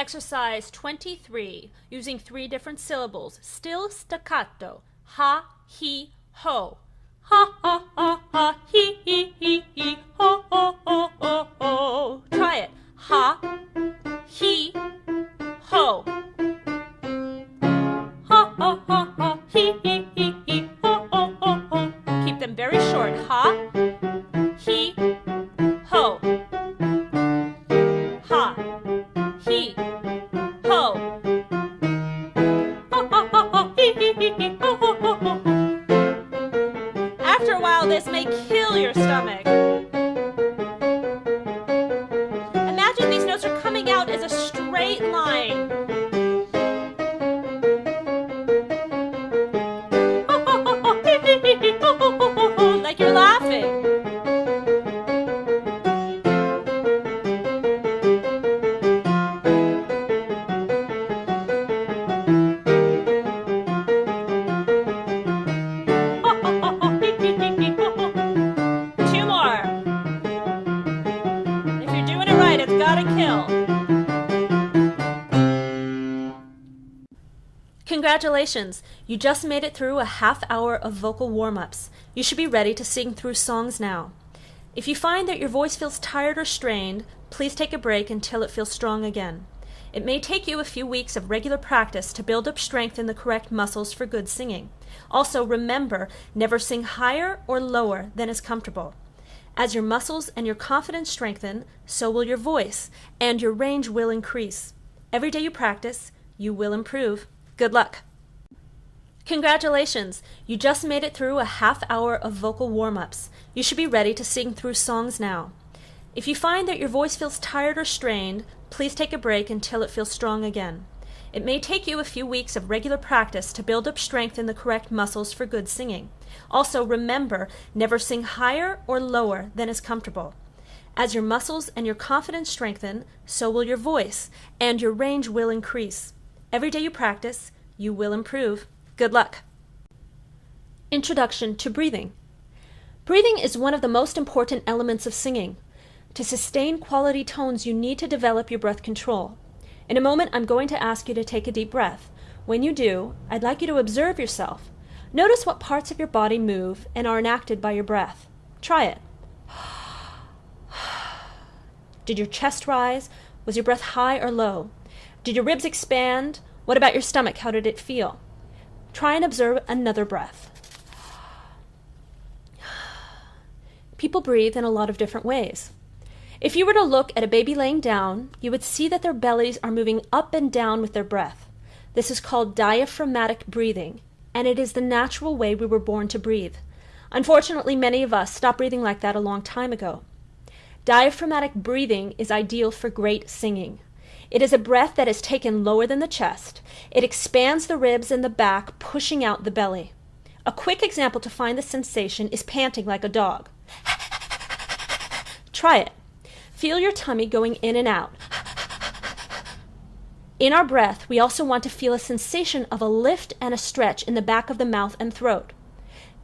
Exercise 23, using 3 different syllables, still staccato. Ha, he, ho. Ha, ha, ha, ha, he, ho, ho, ho, ho, ho. Try it. Ha, he, ho. Ha, ha, ha, ha, he, ho, ho, ho, ho. Keep them very short. Ha, he, ho. Ha, he, ho. Ho, ho, ho, ho, he, ho, ho, ho, ho. After a while, this may kill your stomach. Imagine these notes are coming out as a straight line. Ho, ho, ho, ho, he, ho, ho, ho, ho, ho, like you're laughing. Two more. If you're doing it right, it's gotta kill. Congratulations! You just made it through a half hour of vocal warm-ups. You should be ready to sing through songs now. If you find that your voice feels tired or strained, please take a break until it feels strong again. It may take you a few weeks of regular practice to build up strength in the correct muscles for good singing. Also, remember, never sing higher or lower than is comfortable. As your muscles and your confidence strengthen, so will your voice, and your range will increase. Every day you practice, you will improve. Good luck! Congratulations! You just made it through a half hour of vocal warm-ups. You should be ready to sing through songs now. If you find that your voice feels tired or strained, please take a break until it feels strong again. It may take you a few weeks of regular practice to build up strength in the correct muscles for good singing. Also, remember, never sing higher or lower than is comfortable. As your muscles and your confidence strengthen, so will your voice, and your range will increase. Every day you practice, you will improve. Good luck! Introduction to breathing. Breathing is one of the most important elements of singing. To sustain quality tones, you need to develop your breath control. In a moment, I'm going to ask you to take a deep breath. When you do, I'd like you to observe yourself. Notice what parts of your body move and are enacted by your breath. Try it. Did your chest rise? Was your breath high or low? Did your ribs expand? What about your stomach? How did it feel? Try and observe another breath. People breathe in a lot of different ways. If you were to look at a baby laying down, you would see that their bellies are moving up and down with their breath. This is called diaphragmatic breathing, and it is the natural way we were born to breathe. Unfortunately, many of us stopped breathing like that a long time ago. Diaphragmatic breathing is ideal for great singing. It is a breath that is taken lower than the chest. It expands the ribs and the back, pushing out the belly. A quick example to find the sensation is panting like a dog. Try it. Feel your tummy going in and out. In our breath, we also want to feel a sensation of a lift and a stretch in the back of the mouth and throat.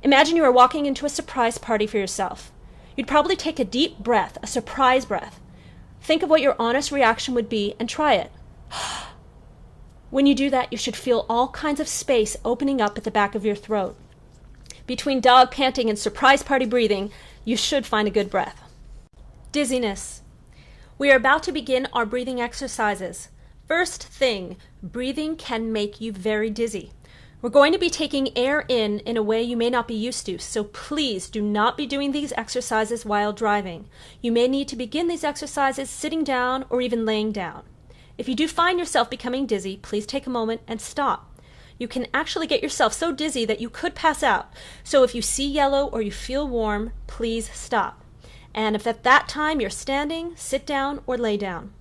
Imagine you are walking into a surprise party for yourself. You'd probably take a deep breath, a surprise breath. Think of what your honest reaction would be and try it. When you do that, you should feel all kinds of space opening up at the back of your throat. Between dog panting and surprise party breathing, you should find a good breath. Dizziness. We are about to begin our breathing exercises. First thing, breathing can make you very dizzy. We're going to be taking air in a way you may not be used to, so please do not be doing these exercises while driving. You may need to begin these exercises sitting down or even laying down. If you do find yourself becoming dizzy, please take a moment and stop. You can actually get yourself so dizzy that you could pass out. So if you see yellow or you feel warm, please stop. And if at that time you're standing, sit down or lay down.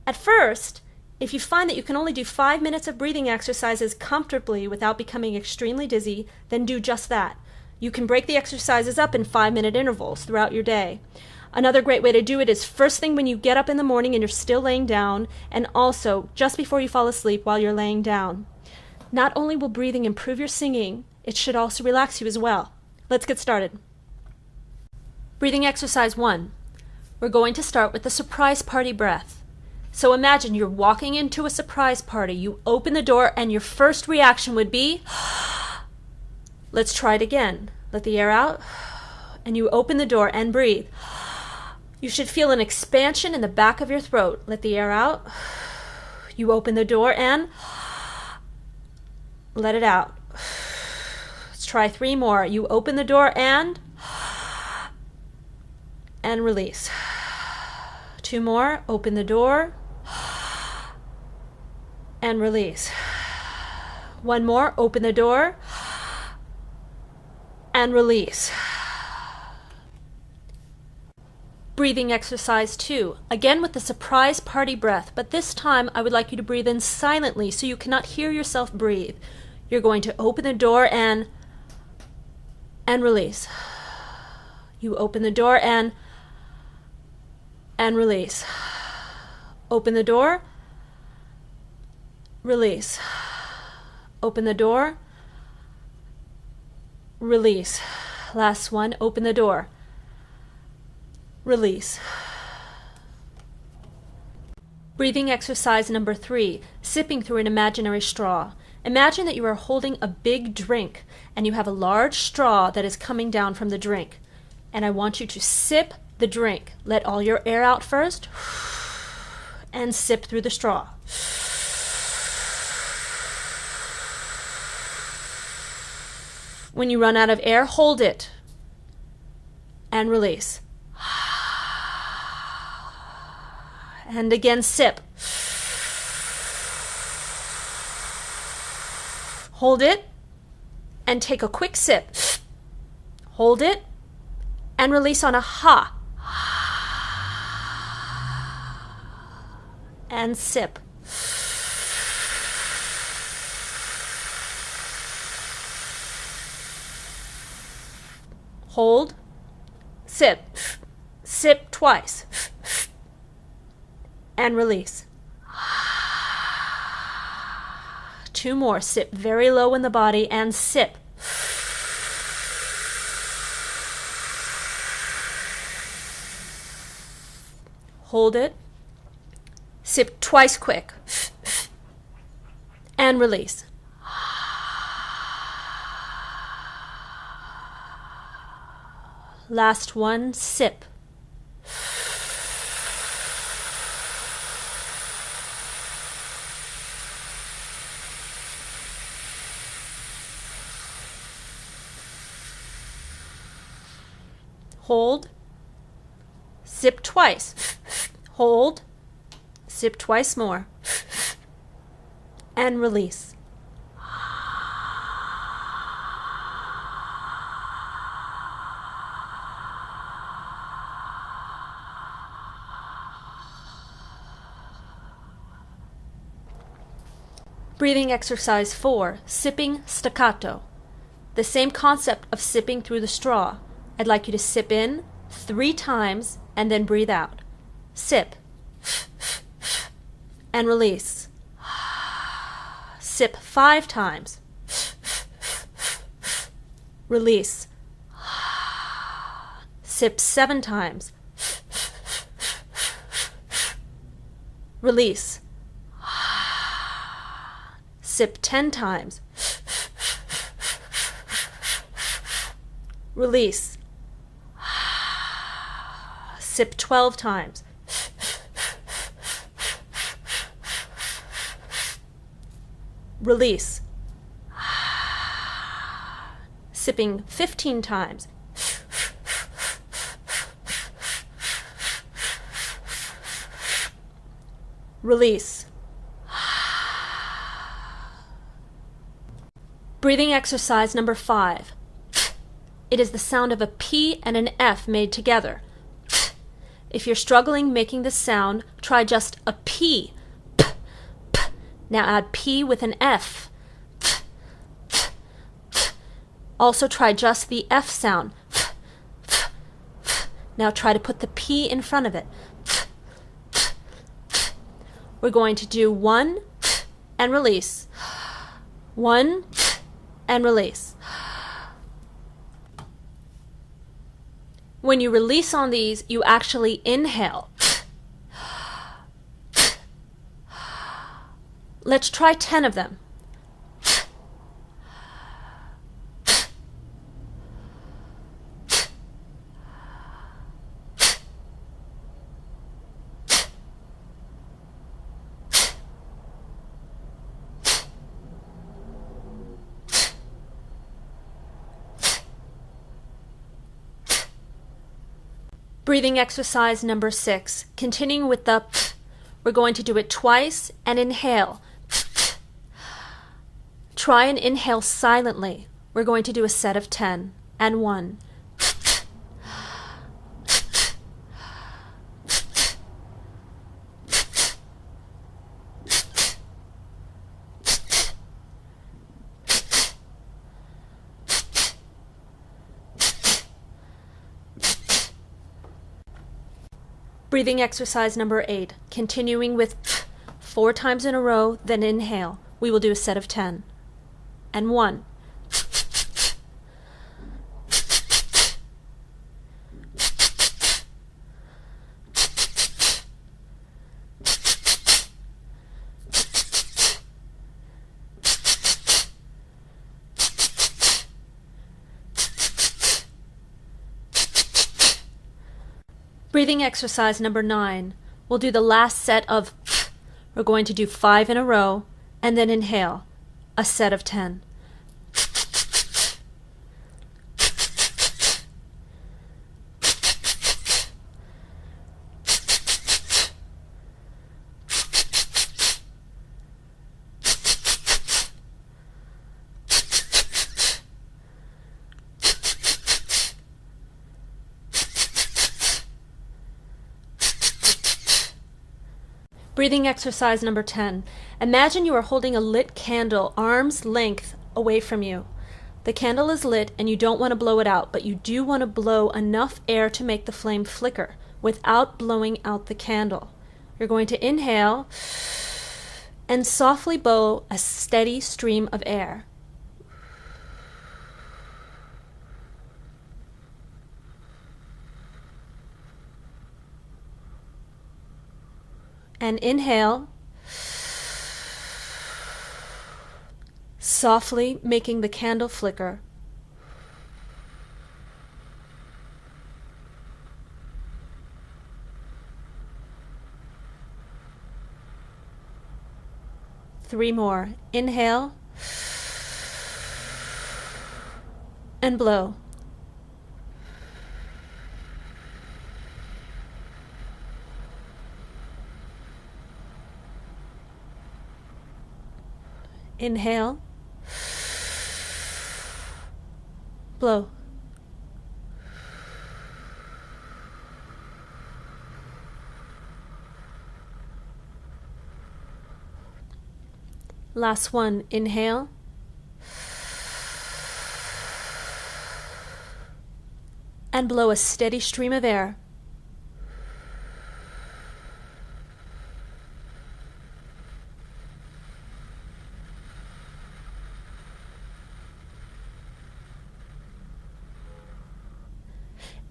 At first, if you find that you can only do 5 minutes of breathing exercises comfortably without becoming extremely dizzy, then do just that. You can break the exercises up in 5-minute intervals throughout your day. Another great way to do it is first thing when you get up in the morning and you're still laying down, and also just before you fall asleep while you're laying down. Not only will breathing improve your singing, it should also relax you as well. Let's get started. Breathing exercise 1. We're going to start with the surprise party breath. So imagine you're walking into a surprise party. You open the door and your first reaction would be, let's try it again. Let the air out. And you open the door and breathe. You should feel an expansion in the back of your throat. Let the air out. You open the door and let it out. Let's try 3 more. You open the door and release. 2 more. Open the door and release. 1 more. Open the door and release. Breathing exercise 2, again with the surprise party breath, but this time I would like you to breathe in silently so you cannot hear yourself breathe. You're going to open the door and release. You open the door and release. Open the door, release. Open the door, release. Last one, open the door, release. Breathing exercise number 3, sipping through an imaginary straw. Imagine that you are holding a big drink and you have a large straw that is coming down from the drink. And I want you to sip the drink. Let all your air out first and sip through the straw. When you run out of air, hold it and release. And again, sip. Hold it and take a quick sip. Hold it and release on a ha. And sip. Hold, sip. Sip twice. And release. 2 more. Sip very low in the body and sip. Hold it. Sip twice quick. And release. Last one. Sip. Hold, sip twice, hold, sip twice more, and release. Breathing exercise 4, sipping staccato. The same concept of sipping through the straw. I'd like you to sip in 3 times and then breathe out. Sip and release. Sip 5 times. Release. Sip 7 times. Release. Sip 10 times. Release. Sip 12 times. Release. Sipping 15 times. Release. Breathing exercise number 5. It is the sound of a P and an F made together. If you're struggling making this sound, try just a P. P, P. Now add P with an F. P, P, P. Also try just the F sound. P, P, P. Now try to put the P in front of it. P, P, P. We're going to do 1 and release. 1 and release. When you release on these, you actually inhale. Let's try 10 of them. Breathing exercise number 6. Continuing with the we're going to do it twice and inhale. Try and inhale silently. We're going to do a set of 10 and 1. Breathing exercise number 8. Continuing with 4 times in a row, then inhale. We will do a set of 10 and 1. Breathing exercise number 9. We'll do the last set of, we're going to do 5 in a row, and then inhale, a set of 10. Breathing exercise number 10. Imagine you are holding a lit candle arm's length away from you. The candle is lit and you don't want to blow it out, but you do want to blow enough air to make the flame flicker without blowing out the candle. You're going to inhale and softly blow a steady stream of air. And inhale, softly making the candle flicker. Three more. Inhale and blow. Inhale, blow. Last one. Inhale and blow a steady stream of air.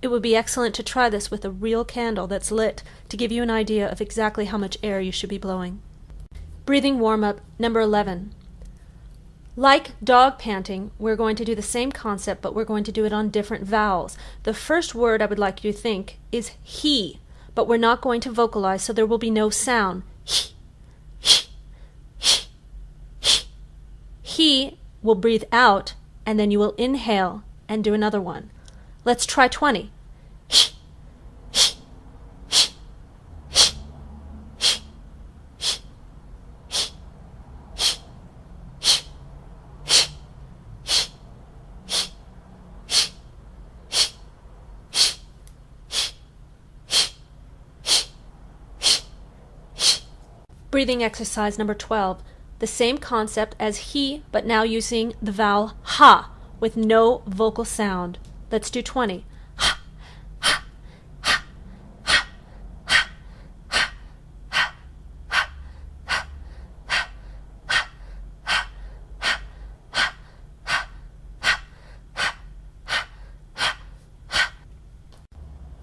It would be excellent to try this with a real candle that's lit to give you an idea of exactly how much air you should be blowing. Breathing warm-up number 11. Like dog panting, we're going to do the same concept, but we're going to do it on different vowels. The first word I would like you to think is he, but we're not going to vocalize, so there will be no sound. He will breathe out, and then you will inhale and do another one. Let's try 20. Breathing exercise number 12. The same concept as he, but now using the vowel ha with no vocal sound. Let's do 20.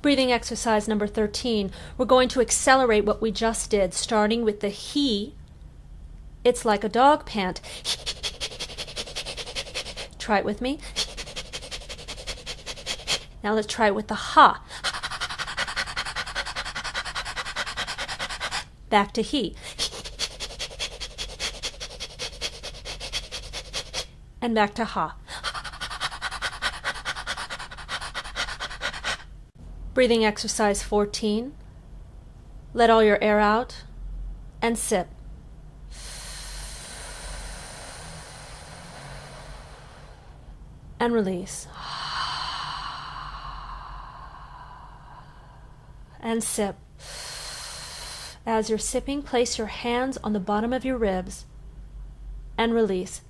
Breathing exercise number 13. We're going to accelerate what we just did, starting with the he It's like a dog pant. Try it with me. Now let's try it with the ha. Back to he. And back to ha. Breathing exercise 14. Let all your air out and sip. And release. And sip. As you're sipping, place your hands on the bottom of your ribs and release.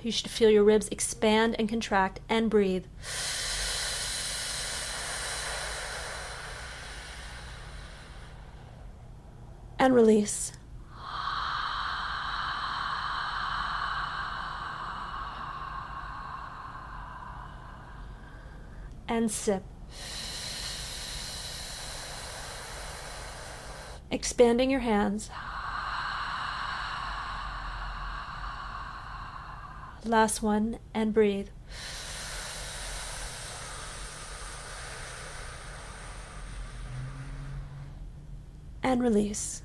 You should feel your ribs expand and contract and breathe. And release. And sip. Expanding your hands. Last one, and breathe. And release.